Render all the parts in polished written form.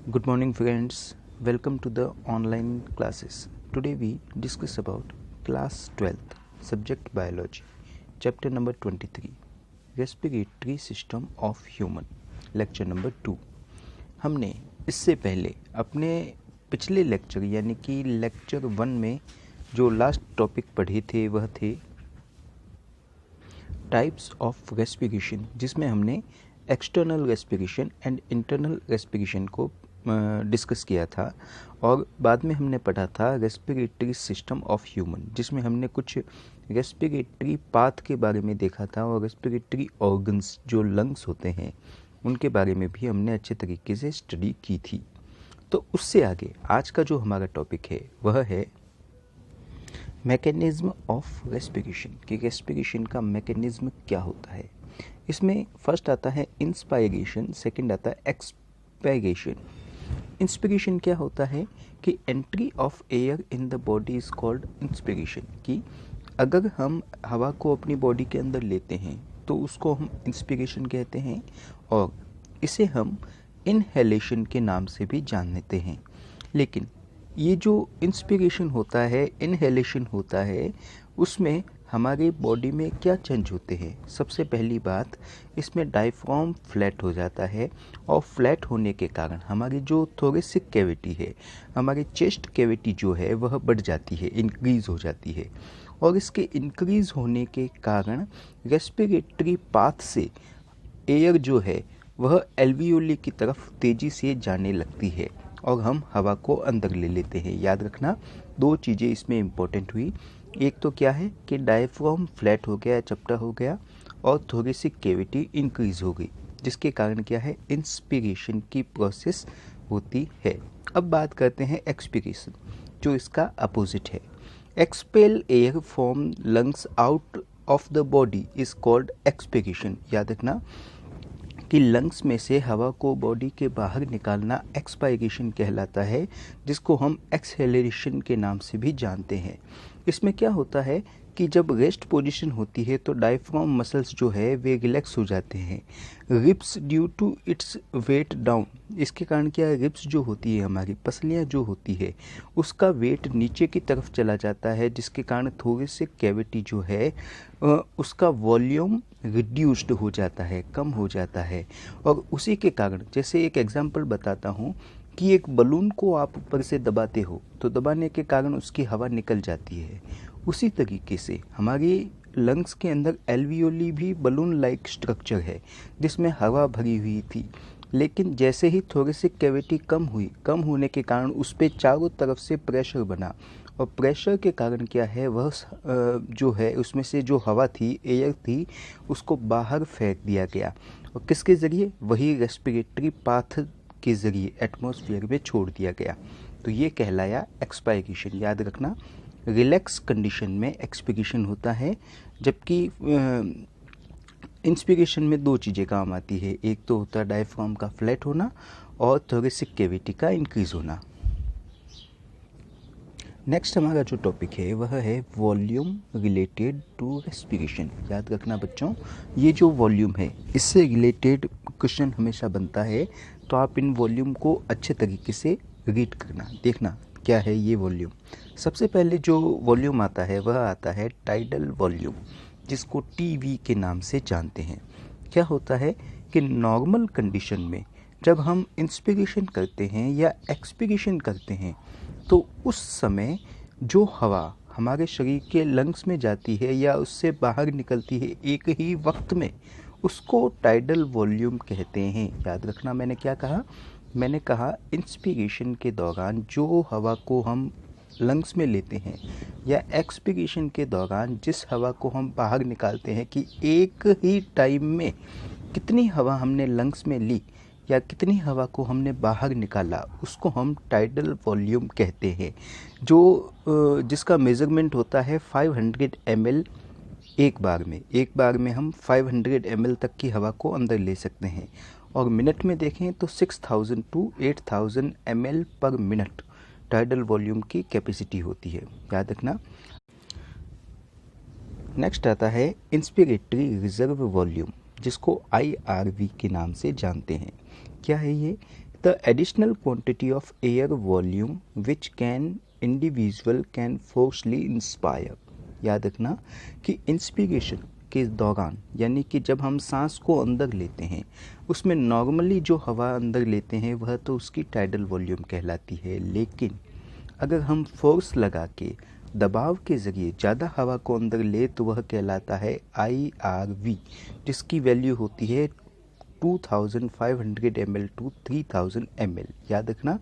Good morning friends, welcome to the online classes. Today we discuss about class 12th, subject biology, chapter number 23, respiratory system of human, lecture number 2. हमने इससे पहले अपने पिछले lecture यानी कि lecture 1 में जो लास्ट टॉपिक पढ़े थे वह थे टाइप्स ऑफ रेस्पिरेशन, जिसमें हमने external respiration and internal respiration को डिस्कस किया था और बाद में हमने पढ़ा था रेस्पिरेटरी सिस्टम ऑफ ह्यूमन, जिसमें हमने कुछ रेस्पिरेटरी पाथ के बारे में देखा था और रेस्पिरेटरी ऑर्गन्स जो लंग्स होते हैं उनके बारे में भी हमने अच्छे तरीके से स्टडी की थी। तो उससे आगे आज का जो हमारा टॉपिक है वह है मैकेनिज्म ऑफ रेस्पिरेशन, कि रेस्पिरेशन का मैकेनिज्म क्या होता है। इसमें फर्स्ट आता है इंस्पायरेशन, सेकंड आता है एक्सपायरेशन। इंस्पिरेशन क्या होता है कि entry of air in the body is called inspiration, कि अगर हम हवा को अपनी बॉडी के अंदर लेते हैं तो उसको हम इंस्पिरेशन कहते हैं और इसे हम इनहेलेशन के नाम से भी जान लेते हैं। लेकिन ये जो इंस्पिरेशन होता है, इनहेलेशन होता है, उसमें हमारे बॉडी में क्या चेंज होते हैं। सबसे पहली बात, इसमें डायफ्राम फ्लैट हो जाता है और फ्लैट होने के कारण हमारी जो थोरेसिक कैविटी है, हमारी चेस्ट कैविटी जो है वह बढ़ जाती है, इंक्रीज हो जाती है और इसके इंक्रीज होने के कारण रेस्पिरेटरी पाथ से एयर जो है वह एल्वियोली की तरफ तेज़ी से जाने लगती है और हम हवा को अंदर ले लेते हैं। याद रखना, दो चीज़ें इसमें इम्पोर्टेंट हुई। एक तो क्या है कि डायफ्राम फ्लैट हो गया, चपटा हो गया और थोरेसिक कैविटी इंक्रीज हो गई, जिसके कारण क्या है, इंस्पिरेशन की प्रोसेस होती है। अब बात करते हैं एक्सपिरेशन, जो इसका अपोजिट है। Expel air from lungs out of the body is called expiration. याद रखना कि लंग्स में से हवा को बॉडी के बाहर निकालना एक्सपायरेशन कहलाता है, जिसको हम एक्सहेलेशन के नाम से भी जानते हैं। इसमें क्या होता है कि जब रेस्ट पोजीशन होती है तो डायफ्राम मसल्स जो है वे रिलैक्स हो जाते हैं। Ribs due to its weight down, इसके कारण क्या है, रिब्स जो होती है, हमारी पसलियाँ जो होती है, उसका वेट नीचे की तरफ चला जाता है, जिसके कारण थोरेसिक कैविटी जो है उसका वॉल्यूम रिड्यूस्ड हो जाता है, कम हो जाता है। और उसी के कारण, जैसे एक एग्जांपल बताता हूँ कि एक बलून को आप ऊपर से दबाते हो तो दबाने के कारण उसकी हवा निकल जाती है। उसी तरीके से हमारी लंग्स के अंदर एल्वियोली भी बलून लाइक स्ट्रक्चर है जिसमें हवा भरी हुई थी, लेकिन जैसे ही थोरेसिक कैविटी कम हुई, कम होने के कारण उस पर चारों तरफ से प्रेशर बना और प्रेशर के कारण क्या है, वह जो है उसमें से जो हवा थी, एयर थी, उसको बाहर फेंक दिया गया और किसके ज़रिए, वही रेस्पिरेटरी पाथ के ज़रिए एटमॉस्फेयर में छोड़ दिया गया। तो ये कहलाया एक्सपायरेशन। याद रखना, रिलैक्स कंडीशन में एक्सपिरेशन होता है, जबकि इंस्पिरेशन में दो चीज़ें काम आती है। एक तो होता है डायफ्राम का फ्लैट होना और थोरेसिक कैविटी का इंक्रीज होना। नेक्स्ट हमारा जो टॉपिक है वह है वॉल्यूम रिलेटेड टू रेस्पिरेशन। याद रखना बच्चों, ये जो वॉल्यूम है इससे रिलेटेड क्वेश्चन हमेशा बनता है, तो आप इन वॉल्यूम को अच्छे तरीके से रीड करना, देखना क्या है ये वॉल्यूम। सबसे पहले जो वॉल्यूम आता है वह आता है टाइडल वॉल्यूम, जिसको टीवी के नाम से जानते हैं। क्या होता है कि नॉर्मल कंडीशन में जब हम इंस्पिरेशन करते हैं या एक्सपिरेशन करते हैं तो उस समय जो हवा हमारे शरीर के लंग्स में जाती है या उससे बाहर निकलती है एक ही वक्त में, उसको टाइडल वॉल्यूम कहते हैं। याद रखना, मैंने क्या कहा, मैंने कहा इंस्पिरेशन के दौरान जो हवा को हम लंग्स में लेते हैं या एक्सपिरेशन के दौरान जिस हवा को हम बाहर निकालते हैं, कि एक ही टाइम में कितनी हवा हमने लंग्स में ली या कितनी हवा को हमने बाहर निकाला, उसको हम टाइडल वॉल्यूम कहते हैं, जो जिसका मेज़रमेंट होता है 500 ml एक बार में हम 500 ml तक की हवा को अंदर ले सकते हैं और मिनट में देखें तो 6000 टू 8000 ml पर मिनट टाइडल वॉल्यूम की कैपेसिटी होती है। याद रखना। नेक्स्ट आता है इंस्पिरेटरी रिजर्व वॉल्यूम, जिसको IRV के नाम से जानते हैं। क्या है ये, the additional quantity of air volume which can individual can forcely inspire. याद रखना कि इंस्पिरेशन के दौरान, यानी कि जब हम सांस को अंदर लेते हैं, उसमें नॉर्मली जो हवा अंदर लेते हैं वह तो उसकी टाइडल वॉल्यूम कहलाती है, लेकिन अगर हम फोर्स लगा के दबाव के ज़रिए ज़्यादा हवा को अंदर ले तो वह कहलाता है IRV, जिसकी वैल्यू होती है 2500 ml टू 3000 ml। याद रखना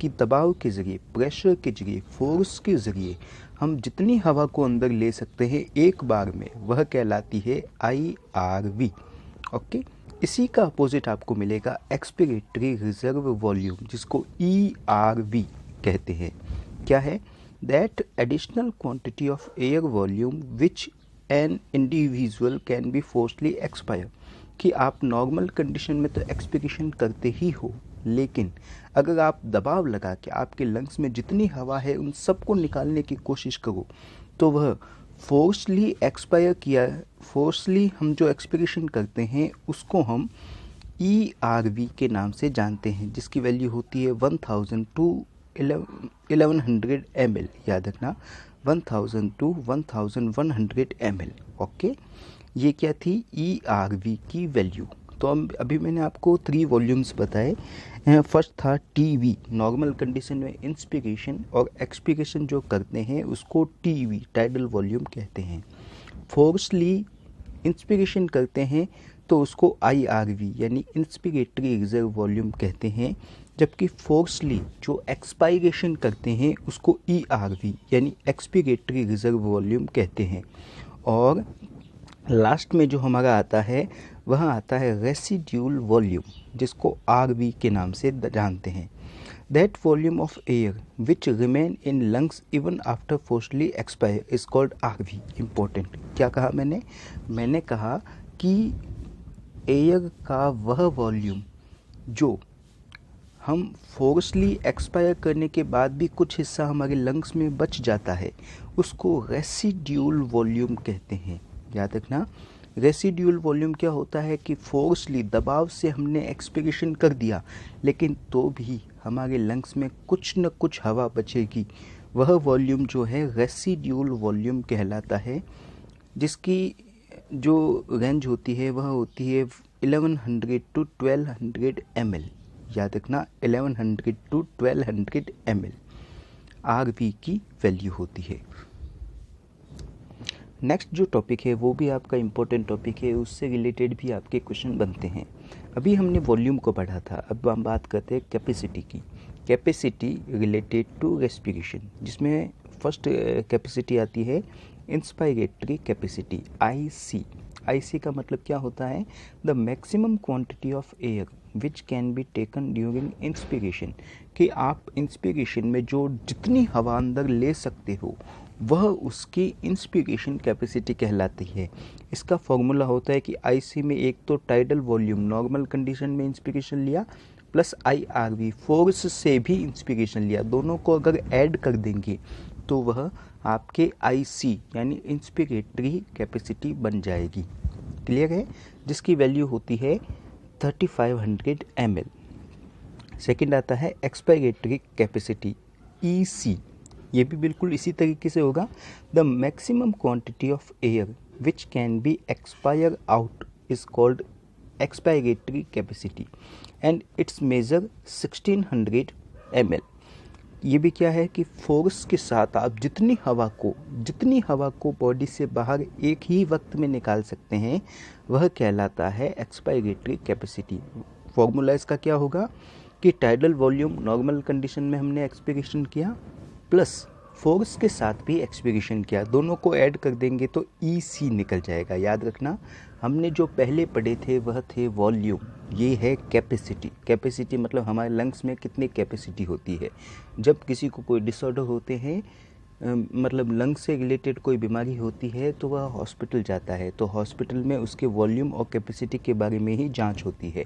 कि दबाव के ज़रिए, प्रेशर के ज़रिए, फोर्स के ज़रिए हम जितनी हवा को अंदर ले सकते हैं एक बार में, वह कहलाती है IRV। ओके, इसी का अपोजिट आपको मिलेगा एक्सपिरेटरी रिजर्व वॉल्यूम, जिसको ERV कहते हैं। क्या है? That additional quantity of air volume which an individual can be forcely expire. कि आप नॉर्मल कंडीशन में तो एक्सपिरेशन करते ही हो, लेकिन अगर आप दबाव लगा के आपके लंग्स में जितनी हवा है उन सबको निकालने की कोशिश करो तो वह फोर्सली एक्सपायर किया, फोर्सली हम जो एक्सपिरेशन करते हैं उसको हम ERV के नाम से जानते हैं, जिसकी वैल्यू होती है 1000 टू 1100 ml। याद रखना 1000 टू 1100 ml। ओके, ये क्या थी? ERV की वैल्यू। तो अभी मैंने आपको 3 वॉल्यूम्स बताए। फर्स्ट था TV, नॉर्मल कंडीशन में इंस्पिरेशन और एक्सपिरेशन जो करते हैं उसको TV, टाइडल वॉल्यूम कहते हैं। फोर्सली इंस्पिरेशन करते हैं तो उसको IRV यानी इंस्पिरेटरी रिजर्व वॉल्यूम कहते हैं, जबकि फोर्सली जो एक्सपायरेशन करते हैं उसको ERV यानी एक्सपिरेटरी रिजर्व वॉल्यूम कहते हैं। और लास्ट में जो हमारा आता है वह आता है रेसिड्यूल वॉल्यूम, जिसको RV के नाम से जानते हैं। That volume of air which remain in lungs even after forcely expire is called RV। Important, क्या कहा मैंने कहा कि एयर का वह वॉल्यूम जो हम फोर्सली एक्सपायर करने के बाद भी कुछ हिस्सा हमारे लंग्स में बच जाता है उसको रेसिड्यूल वॉल्यूम कहते हैं। याद रखना, रेसिड्यूल वॉल्यूम क्या होता है कि फोर्सली दबाव से हमने एक्सपिरेशन कर दिया, लेकिन तो भी हमारे लंग्स में कुछ न कुछ हवा बचेगी, वह वॉल्यूम जो है रेसिड्यूल वॉल्यूम कहलाता है, जिसकी जो रेंज होती है वह होती है 1100 टू 1200 ml। याद रखना 1100 टू 1200 ml RV की वैल्यू होती है। नेक्स्ट जो टॉपिक है वो भी आपका इम्पोर्टेंट टॉपिक है, उससे रिलेटेड भी आपके क्वेश्चन बनते हैं। अभी हमने वॉल्यूम को पढ़ा था, अब हम बात करते हैं कैपेसिटी की। कैपेसिटी रिलेटेड टू रेस्पिरेशन, जिसमें फर्स्ट कैपेसिटी आती है इंस्पायरेटरी कैपेसिटी IC का मतलब क्या होता है? The maximum quantity of air which can be taken during inspiration. कि आप इंस्पिरेशन में जो जितनी हवा अंदर ले सकते हो वह उसकी इंस्पिरेशन कैपेसिटी कहलाती है। इसका फॉर्मूला होता है कि IC में एक तो टाइडल वॉल्यूम नॉर्मल कंडीशन में इंस्पिरेशन लिया प्लस IRV फोर्स से भी इंस्पिरेशन लिया, दोनों को अगर ऐड कर देंगे तो वह आपके IC यानी इंस्पिरेटरी कैपेसिटी बन जाएगी। क्लियर है? जिसकी वैल्यू होती है 3500 ml। सेकंड आता है एक्सपायरेटरी कैपेसिटी EC, ये भी बिल्कुल इसी तरीके से होगा। The maximum quantity of air which can be expire out is called expiratory capacity and it's measure 1600 ml। ये भी क्या है कि फोर्स के साथ आप जितनी हवा को बॉडी से बाहर एक ही वक्त में निकाल सकते हैं वह कहलाता है एक्सपायरेटरी कैपेसिटी। फॉर्मूला इसका क्या होगा कि टाइडल वॉल्यूम नॉर्मल कंडीशन में हमने एक्सपिरेशन किया प्लस फोर्स के साथ भी एक्सपिरेशन किया, दोनों को ऐड कर देंगे तो EC निकल जाएगा। याद रखना, हमने जो पहले पढ़े थे वह थे वॉल्यूम, ये है कैपेसिटी। कैपेसिटी मतलब हमारे लंग्स में कितनी कैपेसिटी होती है। जब किसी को कोई डिसऑर्डर होते हैं, मतलब लंग्स से रिलेटेड कोई बीमारी होती है तो वह हॉस्पिटल जाता है, तो हॉस्पिटल में उसके वॉल्यूम और कैपेसिटी के बारे में ही जांच होती है,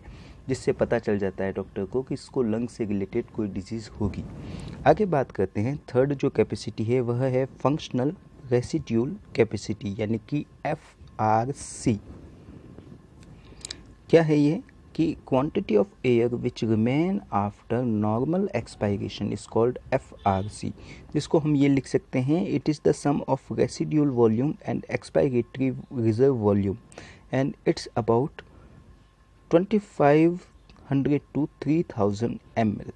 जिससे पता चल जाता है डॉक्टर को कि इसको लंग्स से रिलेटेड कोई डिजीज़ होगी। आगे बात करते हैं, थर्ड जो कैपेसिटी है वह है फंक्शनल रेसिड्यूल कैपेसिटी यानी कि FRC। क्या है ये? कि quantity of air which remain after normal expiration is called FRC, जिसको हम ये लिख सकते हैं, it is the sum of residual volume and expiratory reserve volume and it's about 2500 to 3000 ml।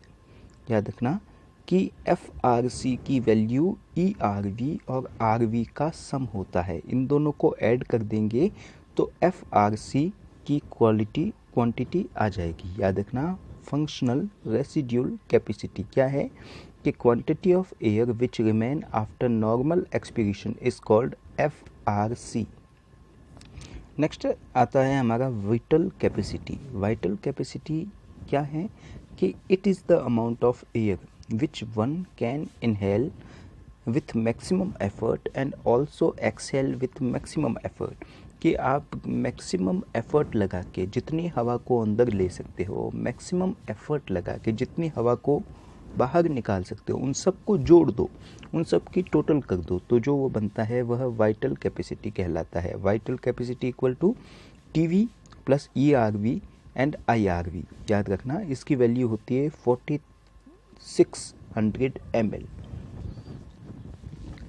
याद रखना कि FRC की वैल्यू ERV और RV का सम होता है, इन दोनों को ऐड कर देंगे तो FRC की क्वांटिटी आ जाएगी। याद रखना फंक्शनल रेसिड्यूल कैपेसिटी क्या है कि quantity of air which remain after normal expiration is called FRC। Next आता है हमारा वाइटल कैपेसिटी। वाइटल कैपेसिटी क्या है कि it is the amount of air which one can inhale with maximum effort and also exhale with maximum effort, कि आप maximum effort लगा के जितनी हवा को अंदर ले सकते हो, मैक्सिमम एफर्ट लगा के जितनी हवा को बाहर निकाल सकते हो, उन सब को जोड़ दो, उन सब की टोटल कर दो, तो जो वो बनता है वह वाइटल कैपेसिटी कहलाता है। Vital capacity equal to TV plus ERV and IRV। याद रखना इसकी वैल्यू होती है 4600 ml।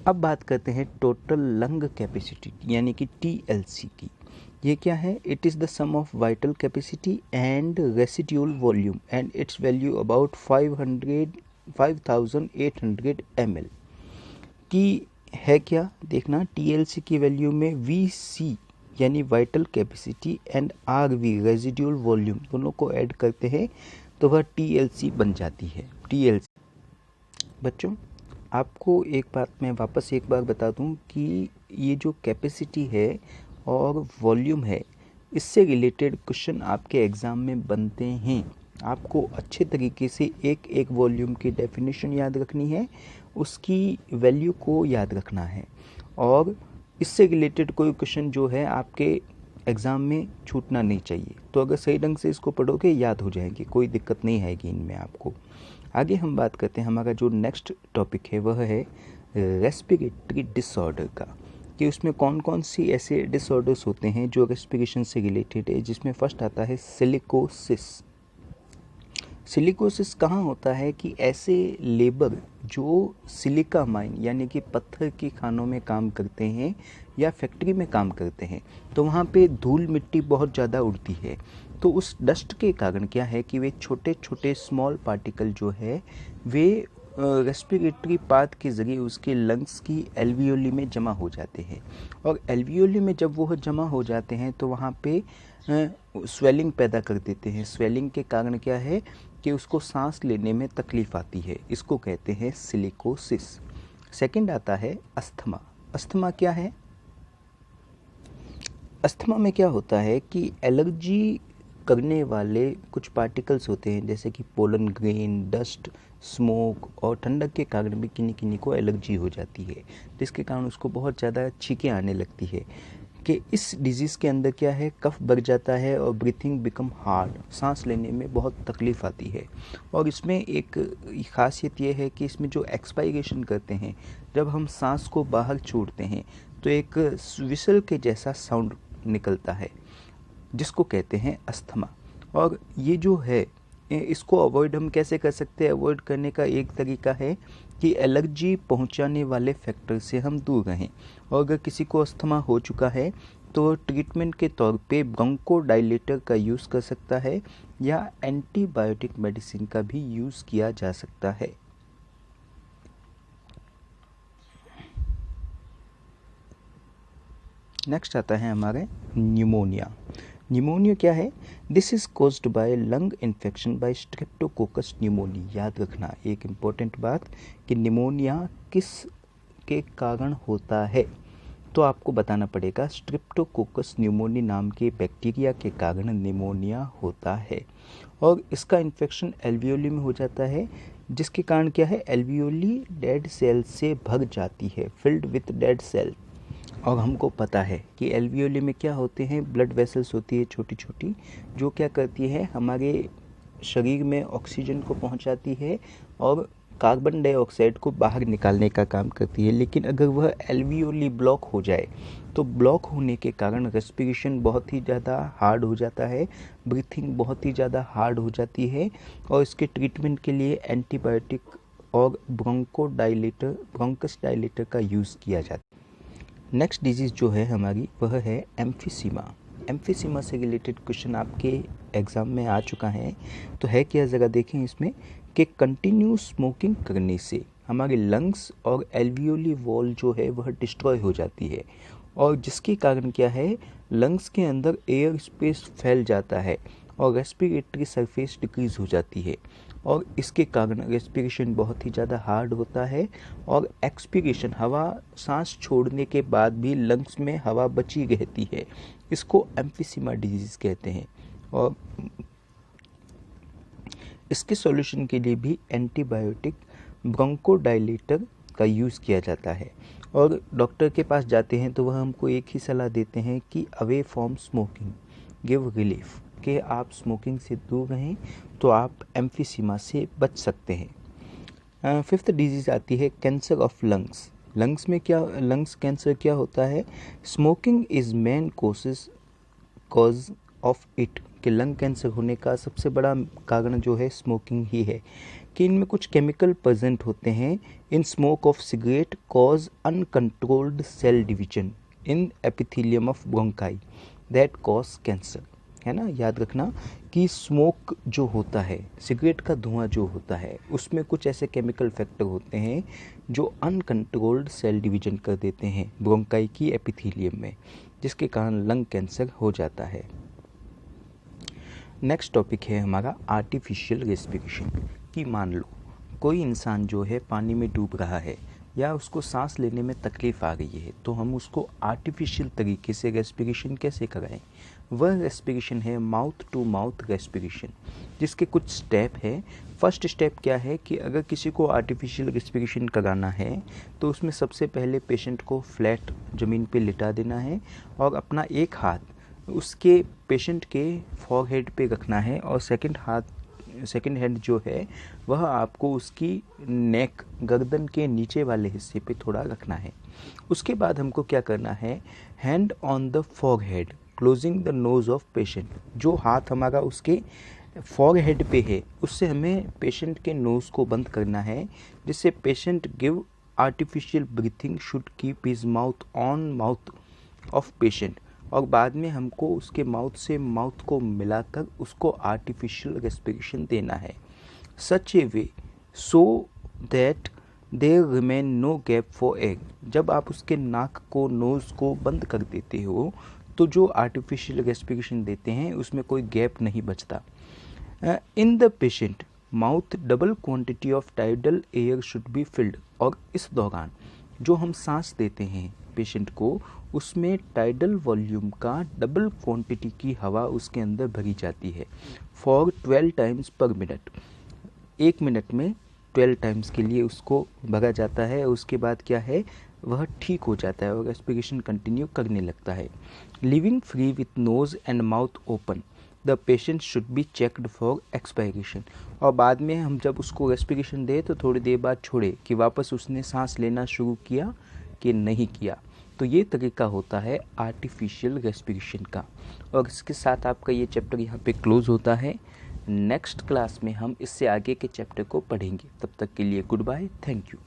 अब बात करते हैं टोटल लंग कैपेसिटी यानी कि TLC की। ये क्या है? It is the sum of vital capacity and residual volume and its value about 5800 ml की है। क्या देखना, TLC की वैल्यू में VC यानी vital capacity and RV residual volume दोनों को ऐड करते हैं तो वह TLC बन जाती है। TLC बच्चों आपको एक बात मैं वापस एक बार बता दूं कि ये जो कैपेसिटी है और वॉल्यूम है, इससे रिलेटेड क्वेश्चन आपके एग्ज़ाम में बनते हैं। आपको अच्छे तरीके से एक एक वॉल्यूम की डेफिनेशन याद रखनी है, उसकी वैल्यू को याद रखना है, और इससे रिलेटेड कोई क्वेश्चन जो है आपके एग्ज़ाम में छूटना नहीं चाहिए। तो अगर सही ढंग से इसको पढ़ोगे याद हो जाएंगे, कोई दिक्कत नहीं आएगी इनमें आपको। आगे हम बात करते हैं, हमारा जो नेक्स्ट टॉपिक है वह है रेस्पिरेटरी डिसऑर्डर का, कि उसमें कौन कौन सी ऐसे डिसऑर्डर्स होते हैं जो रेस्पिरेशन से रिलेटेड है, जिसमें फर्स्ट आता है सिलिकोसिस। सिलिकोसिस कहाँ होता है कि ऐसे लेबर जो सिलिका माइन यानी कि पत्थर की खानों में काम करते हैं या फैक्ट्री में काम करते हैं, तो वहाँ पे धूल मिट्टी बहुत ज़्यादा उड़ती है। तो उस डस्ट के कारण क्या है कि वे छोटे छोटे स्मॉल पार्टिकल जो है वे रेस्पिरेटरी पाथ के ज़रिए उसके लंग्स की एल्वियोली में जमा हो जाते हैं, और एल्वियोली में जब वो जमा हो जाते हैं तो वहाँ पे स्वेलिंग पैदा कर देते हैं। स्वेलिंग के कारण क्या है कि उसको सांस लेने में तकलीफ़ आती है, इसको कहते हैं सिलिकोसिस। सेकंड आता है अस्थमा। अस्थमा क्या है? अस्थमा में क्या होता है कि एलर्जी करने वाले कुछ पार्टिकल्स होते हैं, जैसे कि पोलन ग्रेन, डस्ट, स्मोक और ठंडक के कारण भी किन्हीं किन्हीं को एलर्जी हो जाती है, जिसके कारण उसको बहुत ज़्यादा छींकें आने लगती है। कि इस डिजीज़ के अंदर क्या है, कफ बढ़ जाता है और ब्रीथिंग बिकम हार्ड, सांस लेने में बहुत तकलीफ़ आती है। और इसमें एक खासियत ये है कि इसमें जो एक्सपायरेशन करते हैं, जब हम सांस को बाहर छोड़ते हैं तो एक विसल के जैसा साउंड निकलता है, जिसको कहते हैं अस्थमा। और ये जो है इसको अवॉइड हम कैसे कर सकते हैं? अवॉइड करने का एक तरीका है कि एलर्जी पहुंचाने वाले फैक्टर से हम दूर रहें। और अगर किसी को अस्थमा हो चुका है तो ट्रीटमेंट के तौर पे ब्रोंकोडायलेटर का यूज़ कर सकता है या एंटीबायोटिक मेडिसिन का भी यूज़ किया जा सकता है। नेक्स्ट आता है हमारे न्यूमोनिया। न्यूमोनिया क्या है? This is caused by lung infection by streptococcus pneumoniae. याद रखना एक इम्पोर्टेंट बात कि निमोनिया किस के कारण होता है, तो आपको बताना पड़ेगा स्ट्रेप्टोकोकस न्यूमोनी नाम के बैक्टीरिया के कारण निमोनिया होता है। और इसका इन्फेक्शन एल्वियोली में हो जाता है, जिसके कारण क्या है, एल्वियोली डेड सेल से भर जाती है, फिल्ड विथ डेड सेल। और हमको पता है कि एल्वियोली में क्या होते हैं, ब्लड वेसल्स होती है छोटी छोटी, जो क्या करती है, हमारे शरीर में ऑक्सीजन को पहुंचाती है और कार्बन डाइऑक्साइड को बाहर निकालने का काम करती है, लेकिन अगर वह एल्वियोली ब्लॉक हो जाए तो ब्लॉक होने के कारण रेस्पिरेशन बहुत ही ज़्यादा हार्ड हो जाता है, ब्रीथिंग बहुत ही ज़्यादा हार्ड हो जाती है और इसके ट्रीटमेंट के लिए एंटीबायोटिक और ब्रोंकस डायलेटर का यूज़ किया जाता है। नेक्स्ट डिजीज़ जो है हमारी वह है एम्फीसीमा। एम्फीसीमा से रिलेटेड क्वेश्चन आपके एग्ज़ाम में आ चुका है, तो है क्या ज़रा देखें इसमें कि कंटिन्यू स्मोकिंग करने से हमारे लंग्स और एल्वियोली वॉल जो है वह डिस्ट्रॉय हो जाती है और जिसके कारण क्या है, लंग्स के अंदर एयर स्पेस फैल जाता है और रेस्पिरेटरी सरफेस डिक्रीज हो जाती है और इसके कारण रेस्पिरेशन बहुत ही ज़्यादा हार्ड होता है और एक्सपीरेशन, हवा सांस छोड़ने के बाद भी लंग्स में हवा बची रहती है। इसको एम्फीसीमा डिजीज़ कहते हैं और इसके सॉल्यूशन के लिए भी एंटीबायोटिक ब्रोंकोडायलेटर का यूज़ किया जाता है और डॉक्टर के पास जाते हैं तो वह हमको एक ही सलाह देते हैं कि away from smoking give relief, कि आप स्मोकिंग से दूर रहें तो आप एम्फीसीमा से बच सकते हैं। फिफ्थ डिजीज़ आती है cancer of lungs. Lungs cancer क्या होता है? Smoking is main cause of it, कि लंग कैंसर होने का सबसे बड़ा कारण जो है स्मोकिंग ही है, कि इनमें कुछ केमिकल प्रेजेंट होते हैं in smoke of cigarette cause uncontrolled cell division in epithelium of bronchi that cause cancer, है ना। याद रखना कि स्मोक जो होता है, सिगरेट का धुआं जो होता है, उसमें कुछ ऐसे केमिकल फैक्टर होते हैं जो अनकंट्रोल्ड सेल डिवीजन कर देते हैं ब्रोंकाई की एपिथेलियम में, जिसके कारण लंग कैंसर हो जाता है। नेक्स्ट टॉपिक है हमारा आर्टिफिशियल रेस्पिरेशन। कि मान लो कोई इंसान जो है पानी में डूब रहा है या उसको सांस लेने में तकलीफ़ आ गई है, तो हम उसको आर्टिफिशियल तरीके से रेस्पिरेशन कैसे कराएं? वह रेस्पिरेशन है माउथ टू माउथ रेस्पिरेशन, जिसके कुछ स्टेप है। फर्स्ट स्टेप क्या है कि अगर किसी को आर्टिफिशियल रेस्पिरेशन कराना है तो उसमें सबसे पहले पेशेंट को फ्लैट ज़मीन पे लिटा देना है और अपना एक हाथ उसके पेशेंट के फॉरहेड पे रखना है और सेकंड हैंड जो है वह आपको उसकी नेक, गर्दन के नीचे वाले हिस्से पे थोड़ा रखना है। उसके बाद हमको क्या करना है, hand on the forehead closing the nose of patient. जो हाथ हमारा उसके फॉरहेड पे है उससे हमें पेशेंट के नोज़ को बंद करना है, जिससे patient give artificial breathing should keep his mouth on mouth of patient, और बाद में हमको उसके माउथ से माउथ को मिलाकर उसको आर्टिफिशियल रेस्पिरेशन देना है, such a way so that there remain no gap for air. जब आप उसके नाक को, नोज़ को बंद कर देते हो तो जो आर्टिफिशियल रेस्पिरेशन देते हैं उसमें कोई गैप नहीं बचता। In the patient mouth double quantity of tidal air should be filled, और इस दौरान जो हम सांस देते हैं पेशेंट को उसमें टाइडल वॉल्यूम का डबल क्वांटिटी की हवा उसके अंदर भरी जाती है फॉर 12 टाइम्स पर मिनट। 1 मिनट में 12 टाइम्स के लिए उसको भरा जाता है। उसके बाद क्या है, वह ठीक हो जाता है और रेस्पिरेशन कंटिन्यू करने लगता है। Living free with nose and mouth open, the patient should be checked for expiration, और बाद में हम जब उसको रेस्पिरेशन दें तो थोड़ी देर बाद छोड़े कि वापस उसने सांस लेना शुरू किया कि नहीं किया। तो ये तरीका होता है आर्टिफिशियल रेस्पिरेशन का। और इसके साथ आपका ये चैप्टर यहाँ पे क्लोज होता है। नेक्स्ट क्लास में हम इससे आगे के चैप्टर को पढ़ेंगे। तब तक के लिए गुड बाय, थैंक यू।